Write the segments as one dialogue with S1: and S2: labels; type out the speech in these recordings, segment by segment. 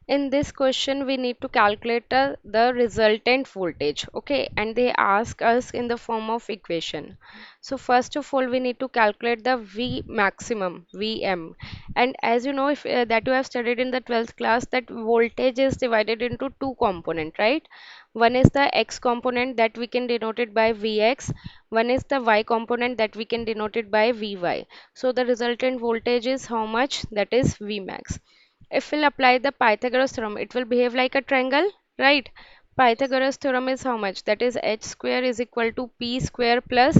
S1: In this question we need to calculate the resultant voltage, okay, and they ask us in the form of equation. So first of all we need to calculate the V maximum, Vm, and as you know, if that you have studied in the 12th class, that voltage is divided into two component, right? One is the x component that we can denote it by Vx, one is the y component that we can denote it by Vy. So the resultant voltage is how much? That is Vmax. If we'll apply the Pythagoras theorem, it will behave like a triangle, right? Pythagoras theorem is how much? That is h square is equal to p square plus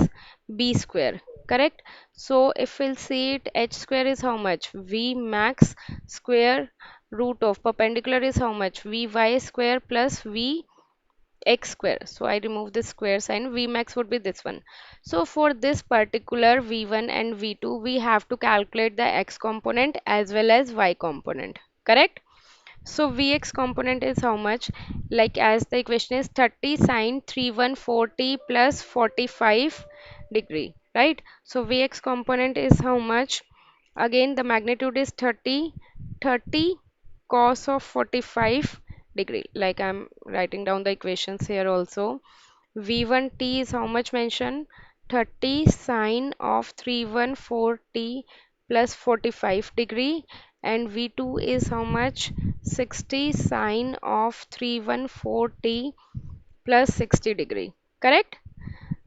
S1: b square, correct? So if we'll see it, h square is how much? V max square root of perpendicular is how much? Vy square plus v x square. So I remove this square sign. Vmax would be this one. So for this particular V1 and V2, we have to calculate the x component as well as y component. Correct? So Vx component is how much? Like as the equation is 30 sine 3140 plus 45 degree. Right? So Vx component is how much? Again the magnitude is 30, 30 cos of 45 degree. Like I'm writing down the equations here also. V1t is how much mentioned? 30 sine of 314t plus 45 degree, and V2 is how much? 60 sine of 314t plus 60 degree. Correct?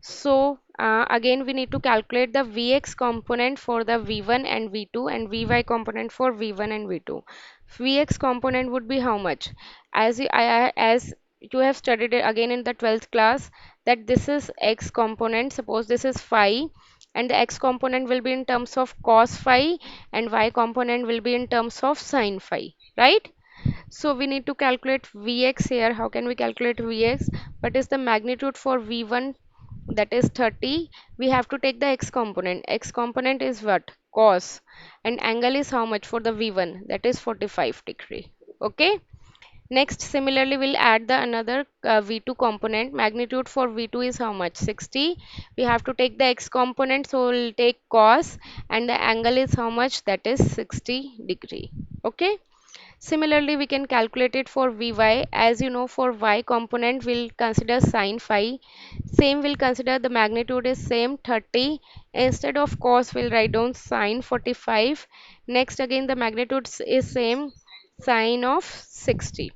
S1: So again we need to calculate the Vx component for the V1 and V2 and Vy component for V1 and V2. Vx component would be how much? As you have studied it again in the 12th class, that this is x component. Suppose this is phi, and the x component will be in terms of cos phi and y component will be in terms of sin phi, right? So we need to calculate Vx here. How can we calculate Vx? What is the magnitude for V1? That is 30. We have to take the x component. X component is what? Cos. And angle is how much for the V1? That is 45 degree. Okay. Next, similarly, we'll add the another V2 component. Magnitude for V2 is how much? 60. We have to take the x component, so we'll take cos, and the angle is how much? That is 60 degree. Okay. Similarly, we can calculate it for Vy. As you know, for y component, we'll consider sin phi. Same, we'll consider the magnitude is same 30. Instead of cos, we'll write down sin 45. Next, again, the magnitude is same, sin of 60.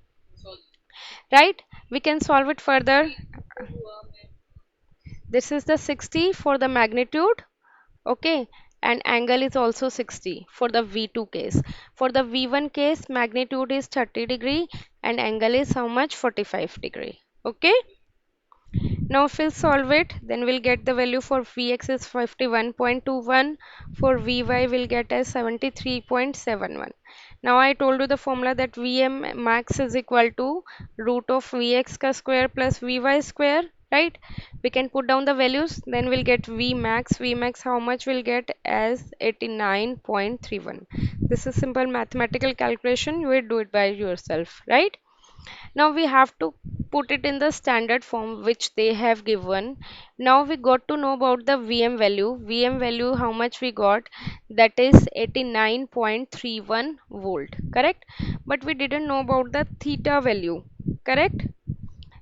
S1: Right? We can solve it further. This is the 60 for the magnitude. Okay, and angle is also 60 for the V2 case. For the V1 case, magnitude is 30 degree and angle is how much? 45 degree. Okay, now if we'll solve it, then we'll get the value for Vx is 51.21, for Vy we'll get as 73.71. Now I told you the formula that Vm max is equal to root of Vx ka square plus Vy square, right? We can put down the values, then we'll get Vmax. Vmax how much we'll get as 89.31. This is simple mathematical calculation. You will do it by yourself, right? Now we have to put it in the standard form which they have given. Now we got to know about the Vm value. Vm value how much we got? That is 89.31 volt, correct? But we didn't know about the theta value, correct?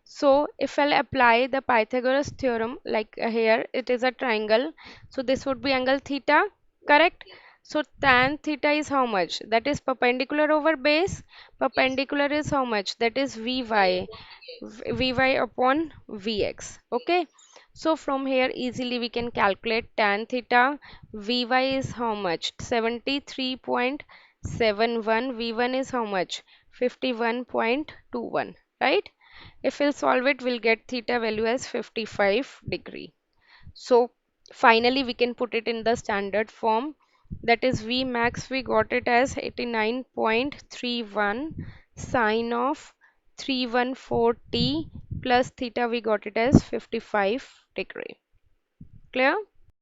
S1: So if I'll apply the Pythagoras theorem, like here it is a triangle, so this would be angle theta, correct? So tan theta is how much? That is perpendicular over base. Perpendicular is how much? That is Vy. Vy upon Vx. Okay. So from here easily we can calculate tan theta. Vy is how much? 73.71. V1 is how much? 51.21. Right? If we'll solve it, we'll get theta value as 55 degree. So finally we can put it in the standard form. That is V max, we got it as 89.31 sine of 314t plus theta we got it as 55 degree. Clear?